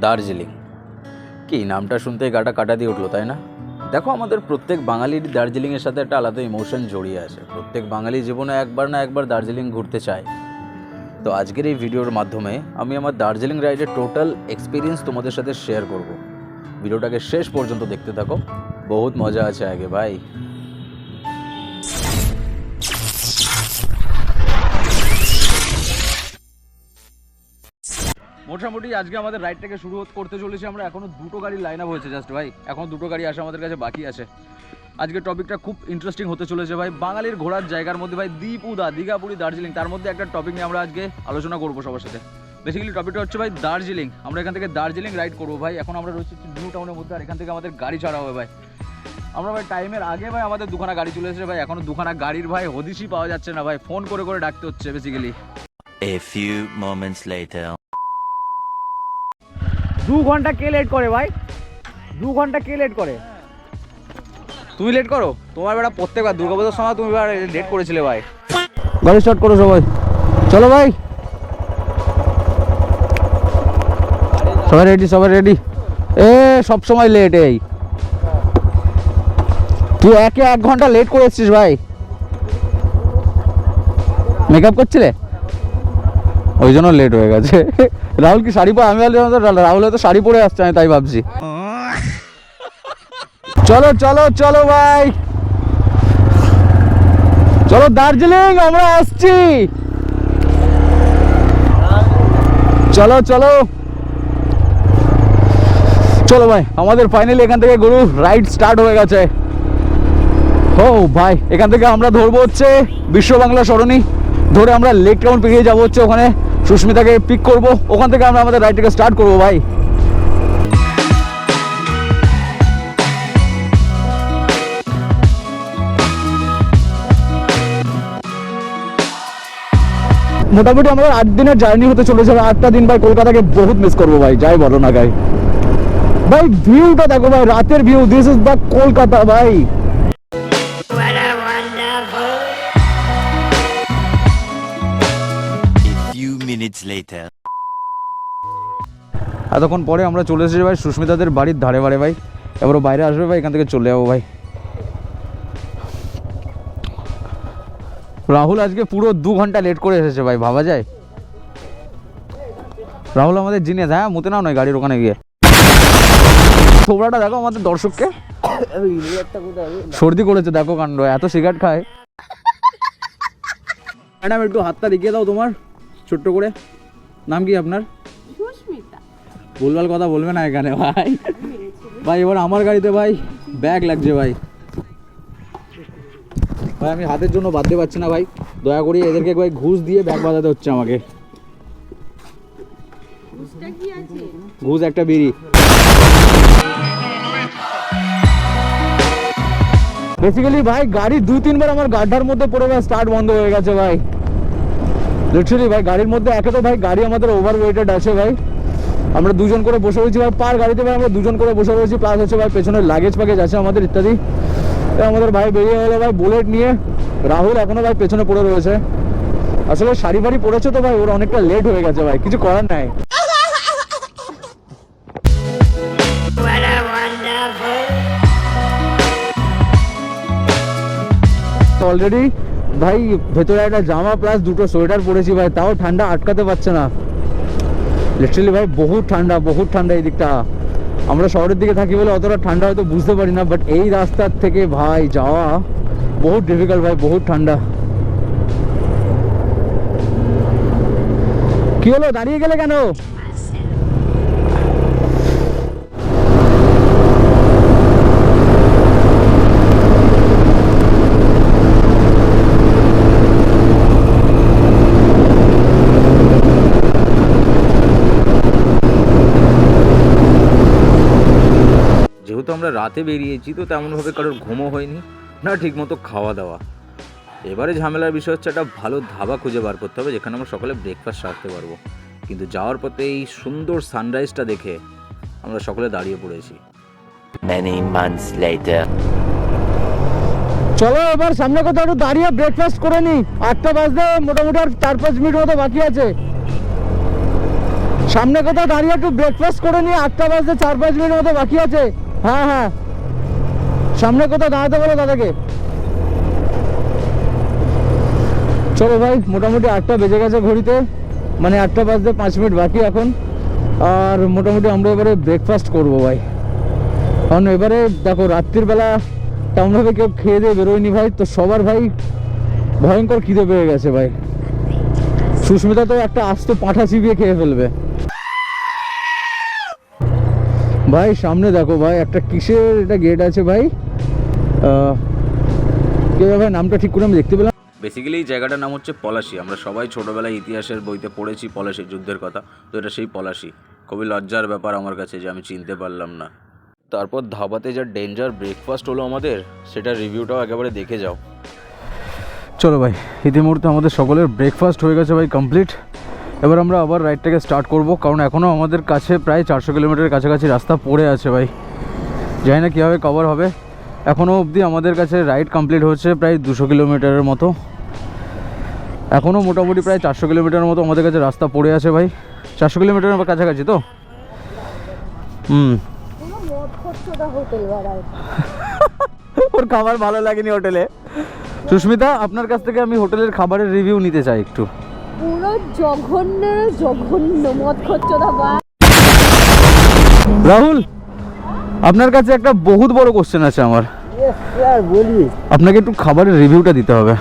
দার্জিলিং। কি নামটা শুনতেই গাটা কাটা দিয়ে উঠলো, তাই না? দেখো, আমাদের প্রত্যেক বাঙালির দার্জিলিংয়ের সাথে একটা আলাদা ইমোশন জড়িয়ে আছে। প্রত্যেক বাঙালি জীবনে একবার না একবার দার্জিলিং ঘুরতে চায়। তো আজকের এই ভিডিওর মাধ্যমে আমি আমার দার্জিলিং রাইডের টোটাল এক্সপিরিয়েন্স তোমাদের সাথে শেয়ার করব। ভিডিওটাকে শেষ পর্যন্ত দেখতে থাকো, বহুত মজা আছে আগে ভাই। মোটামুটি আজকে আমাদের রাইডটাকে শুরু করতে চলেছি আমরা। এখনো দুটো গাড়ি লাইন আপ হয়েছে জাস্ট ভাই, এখনো দুটো গাড়ি আসা আমাদের কাছে বাকি আছে। আজকের টপিকটা খুব ইন্টারেস্টিং হতে চলেছে ভাই। বাঙালির ঘোরার জায়গার মধ্যে ভাই দীঘাপুরি দার্জিলিং, তার মধ্যে একটা টপিক নিয়ে আমরা আজকে আলোচনা করবো সবার সাথে। বেসিক্যালি টপিকটা হচ্ছে ভাই দার্জিলিং। আমরা এখান থেকে দার্জিলিং রাইড করবো ভাই। এখন আমরা রয়েছি নিউ টাউনের মধ্যে, আর এখান থেকে আমাদের গাড়ি ছাড়া হবে ভাই। আমরা ভাই টাইমের আগে ভাই আমাদের দুখানা গাড়ি চলে এসেছে ভাই। এখনো দুখানা গাড়ির ভাই হদিশই পাওয়া যাচ্ছে না ভাই, ফোন করে করে ডাকতে হচ্ছে basically. A few moments later. 2 ঘন্টা কে লেট করে ভাই? 2 ঘন্টা কে লেট করে? তুমি লেট করো? তোমার বেটা প্রত্যেকবার দুর্গাপূজার সময় তুমি লেট করেছিলে ভাই। গাড়ি স্টার্ট করো সবাই, চলো ভাই। সবাই রেডি। এ সব সময় লেট। এই তুই 1 ঘন্টা লেট করে এসছিস ভাই। মেকআপ করছিলে ওই জন্য লেট হয়ে গেছে। রাহুল কি শাড়ি পরে? আমি রাহুল হয়তো শাড়ি পরে আসছে, আমি তাই ভাবছি। চলো চলো চলো ভাই, চলো দার্জিলিং আমরা আসছি। চলো চলো চলো ভাই, আমাদের ফাইনালি এখান থেকে গরু রাইড স্টার্ট হয়ে গেছে। ও ভাই, এখান থেকে আমরা ধরবো হচ্ছে বিশ্ব বাংলা সরণি ধরে আমরা লেক টাউন পেরিয়ে যাবো হচ্ছে, ওখানে সুস্মিতাকে পিক করব, ওখান থেকে আমরা আমাদের রাইডটাকে স্টার্ট করবো ভাই। মোটামুটি আমাদের 8 দিনের জার্নি হতে চলেছে। 8টা দিন ভাই কলকাতাকে বহুত মিস করবো ভাই, যাই বলো না গাই। ভাই ভিউটা দেখো ভাই, রাতের view. This is the Kolkata ভাই। A few minutes later. এতক্ষণ পরে আমরা চলে এসেছি ভাই সুস্মিতাদের বাড়ির ধারে বাড়ে ভাই। এবারও বাইরে আসবে ভাই, এখান থেকে চলে যাবো ভাই। রাহুল আজকে পুরো 2 ঘন্টা লেট করে এসেছে ভাই, ভাবা যায়? রাহুল আমাদের জিনিয়াস। হ্যাঁ, মুতে নাও নয় গাড়ির ওখানে গিয়ে। ছোবড়াটা দেখো আমাদের দর্শককে, সর্দি করেছে দেখো কাণ্ড, এত সিগারেট খায়। ম্যাডাম একটু হাতটা দেখিয়ে দাও তোমার, ছোট্ট করে। নাম কি আপনার? সুস্মিতা। ভুলভাল কথা বলবে না এখানে ভাই। ভাই এবার আমার গাড়িতে ভাই ব্যাগ লাগছে ভাই। ভাই আমি হাতের জন্য বাঁধতে পারছি না ভাই, দয়া করে এদেরকে ভাই ঘুষ দিয়ে ব্যাগ বাঁধাতে হচ্ছে আমাকে। বুঝটা কি আছে? ঘুষ একটা বিড়ি। বেসিক্যালি ভাই গাড়ি 2-3 বার আমার গাড্ডার মধ্যে পড়ে ভাই স্টার্ট বন্ধ হয়ে গেছে ভাই। লিটারালি ভাই গাড়ির মধ্যে একে তো ভাই গাড়ি আমাদের ওভারওয়েটেড আছে ভাই। আমরা দুজন করে বসে রয়েছি ভাই, পার গাড়িতে ভাই আমরা দুজন করে বসে রয়েছি। প্লাস হচ্ছে ভাই পেছনের লাগেজ ফ্যাগেজ আছে আমাদের ইত্যাদি। আমাদের ভাই বেরিয়ে গেলো ভাই বুলেট নিয়ে। রাহুল এখনো ভাই পেছনে পড়ে রয়েছে। আসলে শাড়ি ফাড়ি পড়েছে তো ভাই, ওর অনেকটা লেট হয়ে গেছে ভাই, কিছু করার নাই। অলরেডি ভাই ভেতরে একটা জামা প্লাস 2টো সোয়েটার পরেছি ভাই, তাও ঠান্ডা আটকাতে পারছে না। লিটারালি ভাই বহুত ঠান্ডা এই দিকটা। আমরা শহরের দিকে থাকি বলে অতটা ঠান্ডা হয়তো বুঝতে পারি না, বাট এই রাস্তার থেকে ভাই যাওয়া বহুত ডিফিকাল্ট ভাই, বহুত ঠান্ডা। কি হলো, দাঁড়িয়ে গেলে কেন? যেহেতু আমরা রাতে বেরিয়েছি, তো তেমনভাবে কারোর ঘুমও হয়নি না, ঠিকমতো খাওয়া দাওয়া। এবারে ঝামেলার বিষয় হচ্ছে একটা ভালো ধাবা খুঁজে বার করতে হবে, যেখানে আমরা সকালে ব্রেকফাস্ট সারতে পারবো। কিন্তু যাওয়ার পথে এই সুন্দর সানরাইজটা দেখে আমরা সকলে দাঁড়িয়ে পড়েছি। Many months later. চলো এবার সামনে কোথাও একটু দাঁড়িয়ে ব্রেকফাস্ট করে নি। 8টা বাজতে মোটামুটি আর 4-5 মিনিট মতো বাকি আছে। সামনে কোথাও দাঁড়িয়ে একটু ব্রেকফাস্ট করে নিয়ে 8টা বাজতে 4-5 মিনিট মতো বাকি আছে। হ্যাঁ হ্যাঁ, সামনে কোথাও দাঁড়াতে বলো দাদাকে। চলো ভাই, মোটামুটি 8টা বেজে গেছে ঘড়িতে, মানে 8টা বাজতে 5 মিনিট বাকি এখন। আর মোটামুটি আমরা এবারে ব্রেকফাস্ট করবো ভাই, কারণ এবারে দেখো রাত্রির বেলা তেমনভাবে কেউ খেয়ে দিয়ে বেরোয়নি ভাই, তো সবার ভাই ভয়ঙ্কর খিদে পেয়ে গেছে ভাই। সুস্মিতা তো একটা আস্ত পাঁঠা চিবিয়ে খেয়ে ফেলবে ভাই। সামনে দেখো ভাই একটা কিসের এটা গেট আছে ভাই, কে ভাই নামটা ঠিক করে আমি দেখতে পেলাম। বেসিক্যালি এই জায়গাটার নাম হচ্ছে পলাশি। আমরা সবাই ছোটোবেলায় ইতিহাসের বইতে পড়েছি পলাশির যুদ্ধের কথা, তো এটা সেই পলাশি। খুবই লজ্জার ব্যাপার আমার কাছে যে আমি চিনতে পারলাম না। তারপর ধাবাতে যা ডেঞ্জার ব্রেকফাস্ট হলো আমাদের, সেটার রিভিউটাও একেবারে দেখে যাও। চলো ভাই, ইতিমধ্যে আমাদের সকলের ব্রেকফাস্ট হয়ে গেছে ভাই, কমপ্লিট। এবার আমরা আবার রাইডটাকে স্টার্ট করব, কারণ এখনও আমাদের কাছে প্রায় 400 কিলোমিটারের কাছাকাছি রাস্তা পড়ে আছে ভাই। জানি না কীভাবে কভার হবে। এখনও অবধি আমাদের কাছে রাইড কমপ্লিট হচ্ছে প্রায় 200 কিলোমিটারের মতো। এখনও মোটামুটি প্রায় 400 কিলোমিটারের মতো আমাদের কাছে রাস্তা পড়ে আছে ভাই। 400 কিলোমিটারের কাছাকাছি তো। ওর খাবার ভালো লাগেনি হোটেলে। সুস্মিতা, আপনার কাছ থেকে আমি হোটেলের খাবারের রিভিউ নিতে চাই একটু। পুরো জঘন্য মদ খচ্চদা বা। রাহুল, আপনার কাছে একটা বহুত বড় কোশ্চেন আছে আমার। বলি আপনাকে একটু খাবারের রিভিউটা দিতে হবে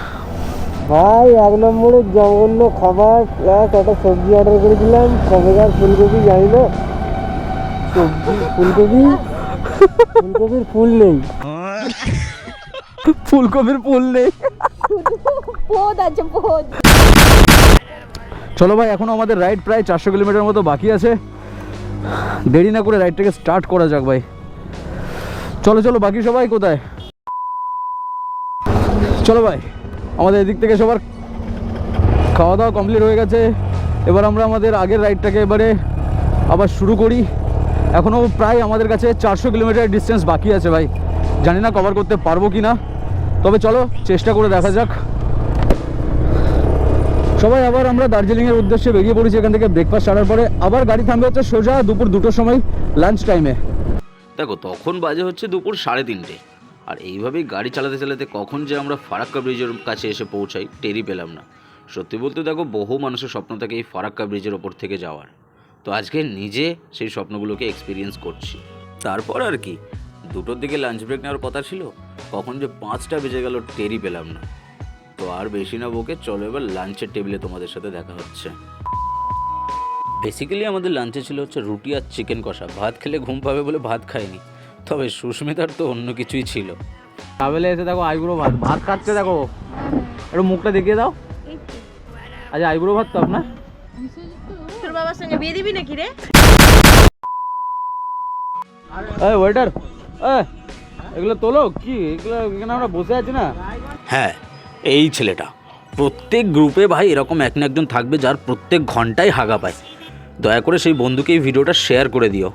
ভাই। 1 নম্বরে জঘন্য খাবার, প্লাস একটা সবজি অর্ডার করেছিলাম, কবেকার ফুলকপি জানি না, ফুলকপির ফুল নেই। ফুলকপির ফুল নেই। পদ আছে পদ। চলো ভাই, এখনো আমাদের রাইড প্রায় 400 কিলোমিটার মতো বাকি আছে। দেরি না করে রাইডটাকে স্টার্ট করা যাক ভাই। চলো চলো, বাকি সবাই কোথায়? চলো ভাই, আমাদের এদিক থেকে সবার খাওয়া দাওয়া কমপ্লিট হয়ে গেছে। এবার আমরা আমাদের আগের রাইডটাকে এবারে আবার শুরু করি। এখনও প্রায় আমাদের কাছে 400 কিলোমিটার ডিস্টেন্স বাকি আছে ভাই। জানি না কভার করতে পারবো কি না, তবে চলো চেষ্টা করে দেখা যাক। সবাই আবার আমরা দার্জিলিংয়ের উদ্দেশ্যে বেরিয়ে পড়েছি। এখান থেকে ব্রেকফাস্ট সারার পরে আবার গাড়ি থামবে হচ্ছে সোজা দুপুর 2টোর সময়, লাঞ্চ টাইমে। দেখো তখন বাজে হচ্ছে দুপুর 3:30, আর এইভাবেই গাড়ি চালাতে চালাতে কখন যে আমরা ফারাক্কা ব্রিজের কাছে এসে পৌঁছাই টেরই পেলাম না। সত্যি বলতে দেখো, বহু মানুষের স্বপ্ন থাকে এই ফারাক্কা ব্রিজের ওপর থেকে যাওয়ার। তো আজকে নিজে সেই স্বপ্নগুলোকে এক্সপিরিয়েন্স করছি। তারপর আর কি, 2টোর দিকে লাঞ্চ ব্রেক নেওয়ার কথা ছিল, কখন যে 5টা বেজে গেল টেরই পেলাম না। তো আর বেশি না বকে চলো এবার লাঞ্চের টেবিলে তোমাদের সাথে দেখা হচ্ছে। বেসিক্যালি আমাদের লাঞ্চে ছিল হচ্ছে রুটি আর চিকেন কষা। ভাত খেলে ঘুম পাবে বলে ভাত খাইনি, তবে সুস্মিতার তো অন্য কিছুই ছিল। ট্রাভেলে এসে দেখো আইবুড়ো ভাত ভাত খাচ্ছে, দেখো একটু মুখটা দেখিয়ে দাও। আচ্ছা, আইবুড়ো ভাত তো আপনার? তোর বাবার সঙ্গে বিয়ে দিবি নাকি রে? এই ওয়েটার, এগুলো তোলো। কি এগুলো? এখানে আমরা বসে আছি না। হ্যাঁ, এই ছেলেটা। প্রত্যেক গ্রুপে ভাই এরকম এক না একজন থাকবে যার প্রত্যেক ঘন্টায় হাগা পায়। দয়া করে সেই বন্ধুকে এই ভিডিওটা শেয়ার করে দিও।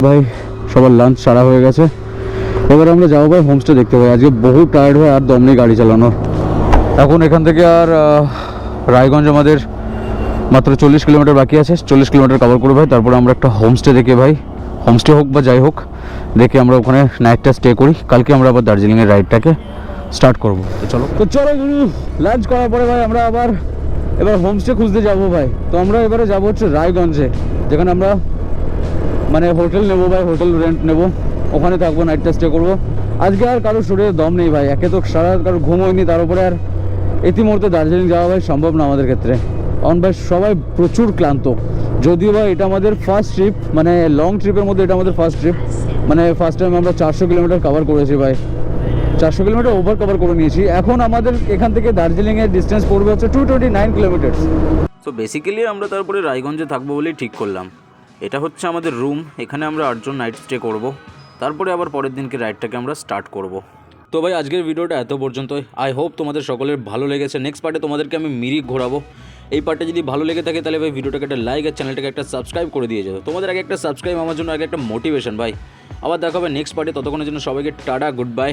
ভাই সবার লাঞ্চ সারা হয়ে গেছে। এবার আমরা যাবো ভাই হোমস্টে দেখতে পাই। আজকে বহু টায়ার্ড হয়ে আর দম নেই গাড়ি চালানো। এখন এখান থেকে আর রায়গঞ্জ আমাদের মাত্র 40 কিলোমিটার বাকি আছে। 40 কিলোমিটার কভার করবো ভাই। তারপরে আমরা একটা হোমস্টে দেখে ভাই, হোমস্টে হোক বা যাই হোক, দেখে আমরা ওখানে নাইটটা স্টে করি। কালকে আমরা আবার দার্জিলিংয়ের রাইডটাকে স্টার্ট করবো। তো চলো গুরু, লাঞ্চ করার পরে ভাই আমরা আবার এবার হোমস্টে খুঁজতে যাবো ভাই। তো আমরা এবারে যাবো হচ্ছে রায়গঞ্জে, যেখানে আমরা মানে হোটেল নেবো ভাই, হোটেল রেন্ট নেবো, ওখানে থাকবো, নাইটটা স্টে করবো। আজকে আর কারোর শরীরে দম নেই ভাই, একে তো সারা কারোর ঘুম হয়নি, তার উপরে আর ইতিমধ্যে দার্জিলিং যাওয়া ভাই সম্ভব না আমাদের ক্ষেত্রে, কারণ ভাই সবাই প্রচুর ক্লান্ত। যদিও ভাই এটা আমাদের ফার্স্ট ট্রিপ, মানে লং ট্রিপের মধ্যে এটা আমাদের ফার্স্ট ট্রিপ। মানে ফার্স্ট টাইম আমরা 400 কিলোমিটার কভার করেছি ভাই, 400 কিলোমিটার ওভার কভার করে নিয়েছি। এখন আমাদের এখান থেকে দার্জিলিংয়ের ডিস্টেন্স পড়বে হচ্ছে 229 কিলোমিটার। তো বেসিক্যালি আমরা তারপরে রায়গঞ্জে থাকবো বলেই ঠিক করলাম। এটা হচ্ছে আমাদের রুম, এখানে আমরা 8 জন নাইট স্টে করব। তারপরে আবার পরের দিনকে রাইডটাকে আমরা স্টার্ট করব। তো ভাই আজকের ভিডিওটা এত পর্যন্তই। আই হোপ তোমাদের সকলের ভালো লেগেছে। নেক্সট পার্টে তোমাদেরকে আমি মিরিক ঘোরাবো। এই পার্টে যদি ভালো লেগে থাকে তাহলে ভাই ভিডিওটাকে একটা লাইক আর চ্যানেলটাকে একটা সাবস্ক্রাইব করে দিয়ে যেত। তোমাদের আগে একটা সাবস্ক্রাইব আমার জন্য আগে একটা মোটিভেশন ভাই। আবার দেখা হবে নেক্সট পার্টে। ততক্ষণের জন্য সবাইকে টাটা, গুড বাই।